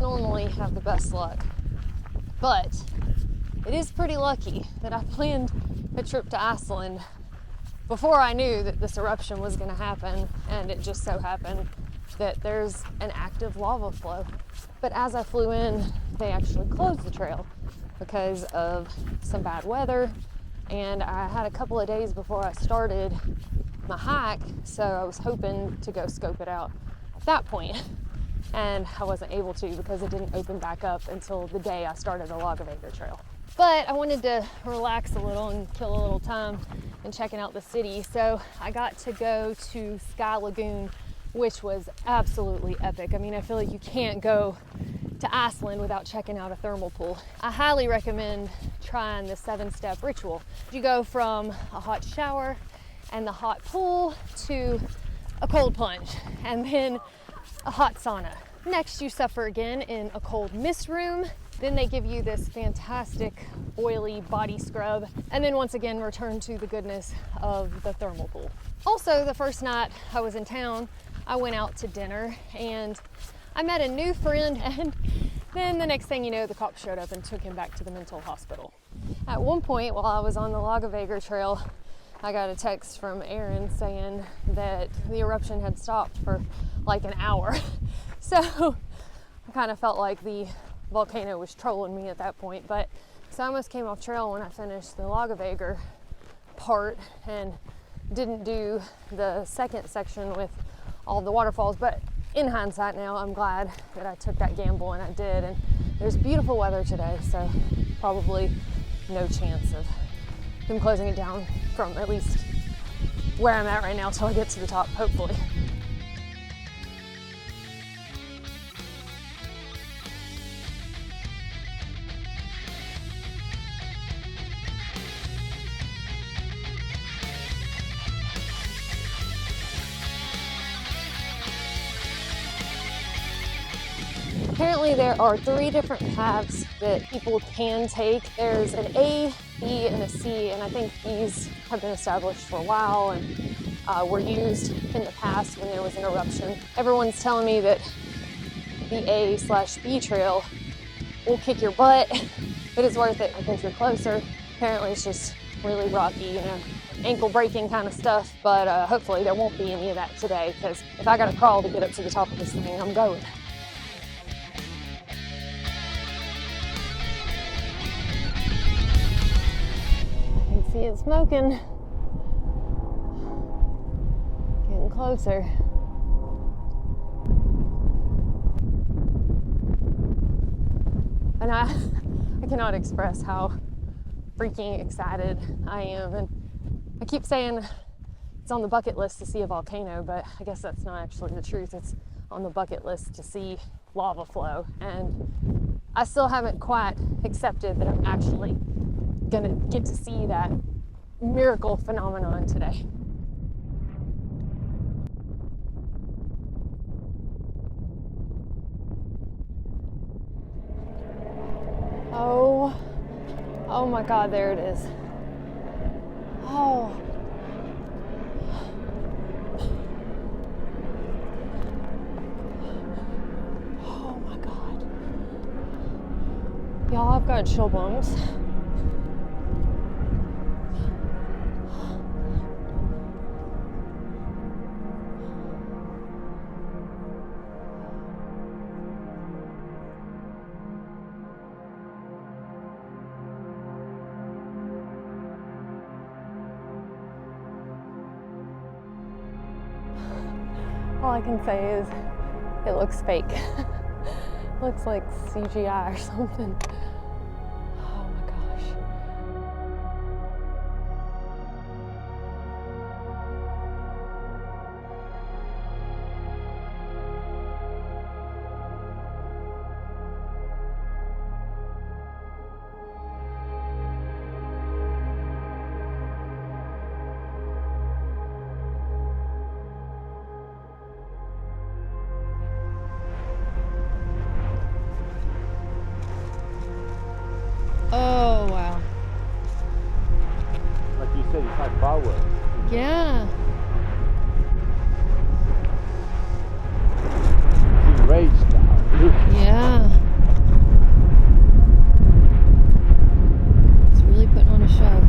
normally have the best luck, but it is pretty lucky that I planned a trip to Iceland before I knew that this eruption was going to happen, and it just so happened that there's an active lava flow. But as I flew in, they actually closed the trail because of some bad weather, and I had a couple of days before I started my hike, so I was hoping to go scope it out at that point, and I wasn't able to because it didn't open back up until the day I started the Laugavegur trail. But I wanted to relax a little and kill a little time in checking out the city, so I got to go to Sky Lagoon, which was absolutely epic. I mean, I feel like you can't go to Iceland without checking out a thermal pool. I highly recommend trying the 7-step ritual. You go from a hot shower and the hot pool to a cold plunge and then a hot sauna. Next, you suffer again in a cold mist room. Then they give you this fantastic oily body scrub, and then once again return to the goodness of the thermal pool. Also, the first night I was in town, I went out to dinner and I met a new friend, and then the next thing you know, the cops showed up and took him back to the mental hospital. At one point while I was on the Laugavegur trail, I got a text from Aaron saying that the eruption had stopped for like an hour. So I kind of felt like the volcano was trolling me at that point, but so I almost came off trail when I finished the Laugavegur part and didn't do the second section with all the waterfalls. But in hindsight now, I'm glad that I took that gamble, and I did. And there's beautiful weather today, so probably no chance of them closing it down from at least where I'm at right now till I get to the top, hopefully. Apparently there are 3 different paths that people can take. There's an A, B, and a C, and I think these have been established for a while and were used in the past when there was an eruption. Everyone's telling me that the A/B trail will kick your butt, but it's worth it because you're closer. Apparently it's just really rocky, ankle breaking kind of stuff, but hopefully there won't be any of that today, because if I gotta crawl to get up to the top of this thing, I'm going. See it smoking, getting closer. And I cannot express how freaking excited I am. And I keep saying it's on the bucket list to see a volcano, but I guess that's not actually the truth. It's on the bucket list to see lava flow. And I still haven't quite accepted that I'm actually gonna get to see that miracle phenomenon today. Oh my God, there it is. Oh. Oh my God. Y'all, I've got chill bumps. All I can say is it looks fake. Looks like CGI or something. Oh my gosh. Oh, wow. Like you said, it's like fireworks. Yeah. It's enraged now. Yeah. It's really putting on a show.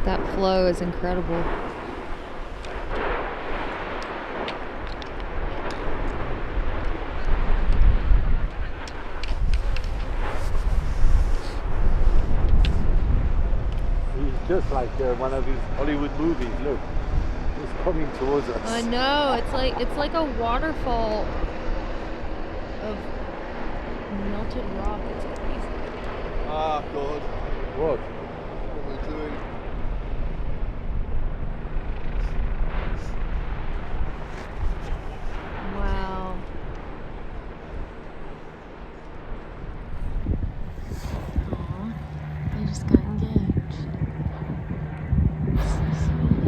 That flow is incredible. He's just like one of these Hollywood movies. Look, he's coming towards us. I know, it's like a waterfall of melted rock. It's crazy. Ah, God. What? What am I doing? Wow. Aw, they just got engaged. So sweet.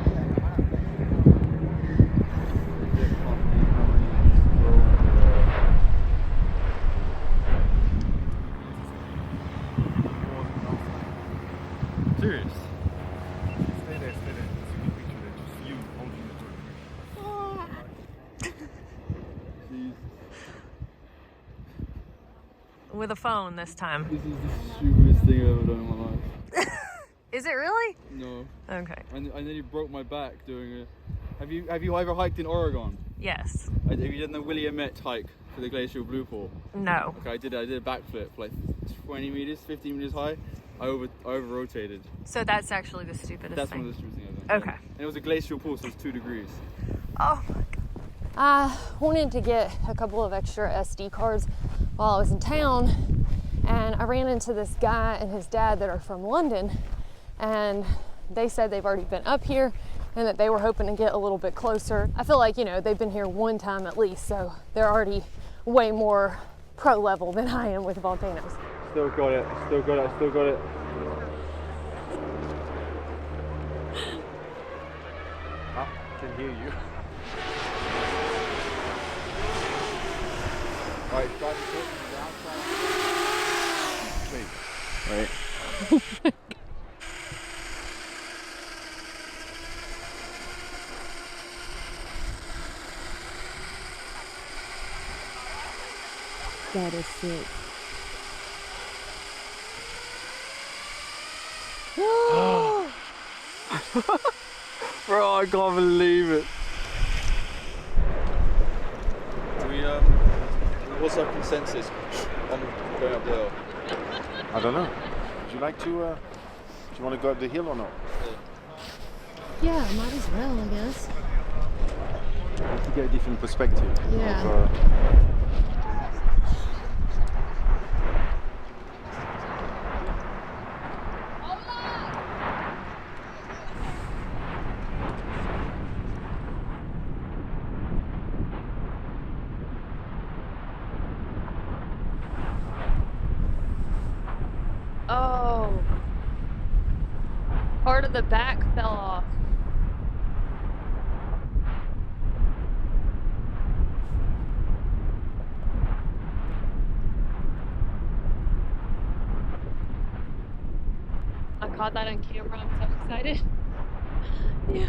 Serious? Stay there. It's a good picture there. Just you holding the door. Jeez. With a phone this time. This is the stupidest thing I've ever done in my life. Is it really? No. Okay. I nearly broke my back doing it. Have you ever hiked in Oregon? Yes. Have you done the Willamette hike for the glacial blue pool? No. Okay, I did a backflip like 20 meters, 15 meters high. I over rotated. So that's actually the stupidest That's thing. one of the stupidest things I've done. Okay. And it was a glacial pool, so it was 2 degrees. Oh my God. I wanted to get a couple of extra SD cards while I was in town, and I ran into this guy and his dad that are from London, and they said they've already been up here and that they were hoping to get a little bit closer. I feel like, you know, they've been here one time at least, so they're already way more pro level than I am with volcanoes. Still got it. Still got it. Still got it. I can hear you. Alright, try to put the outside. Wait. Right. That is sick. Bro, I can't believe it. What's our consensus on going up the hill? I don't know. Would you like to? Do you want to go up the hill or not? Yeah, might as well, I guess. To get a different perspective. Yeah. Of, Part of the back fell off. I caught that on camera. I'm so excited. Yeah.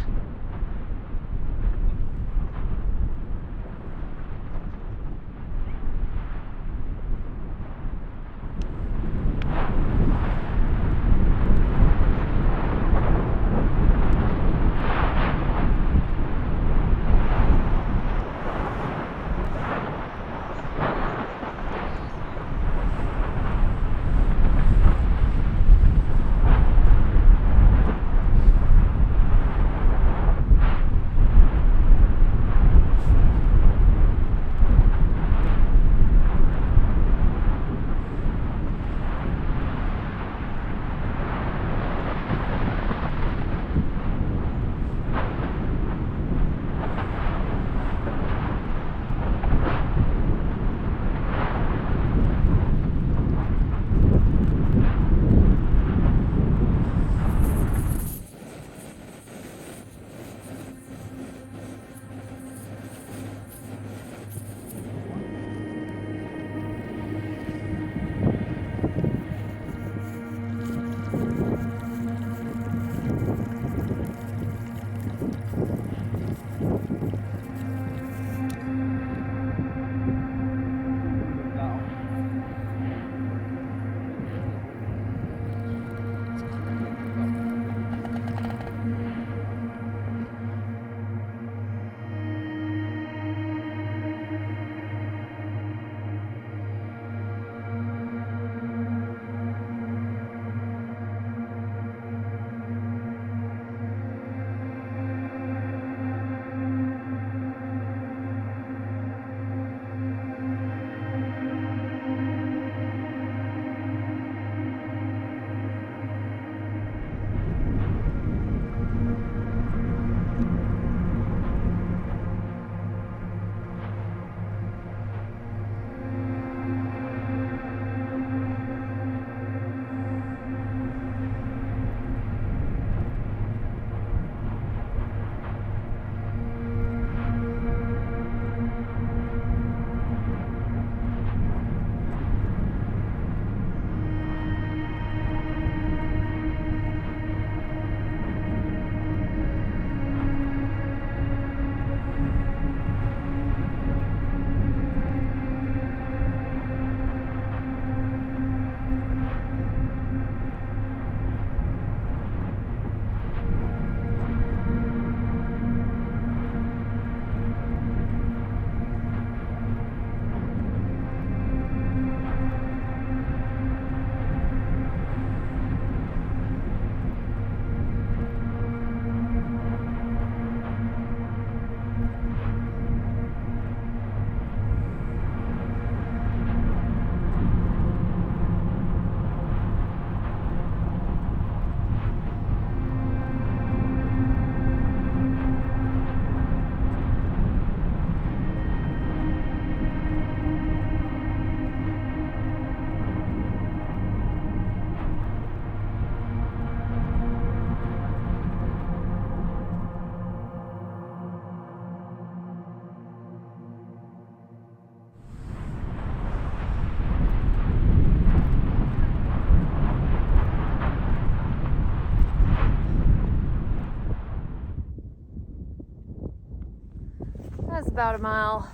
That's about a mile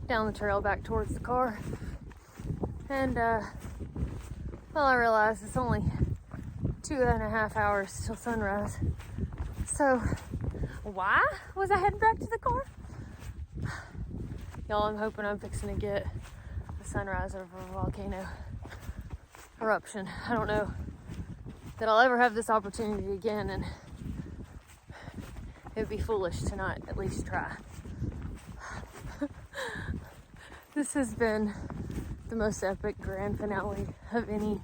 down the trail back towards the car. And well, I realized it's only 2.5 hours till sunrise. So why was I heading back to the car? Y'all, I'm hoping I'm fixing to get the sunrise over a volcano eruption. I don't know that I'll ever have this opportunity again, and it would be foolish to not at least try. This has been the most epic grand finale of any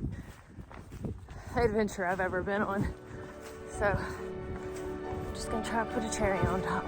adventure I've ever been on. So I'm just gonna try to put a cherry on top.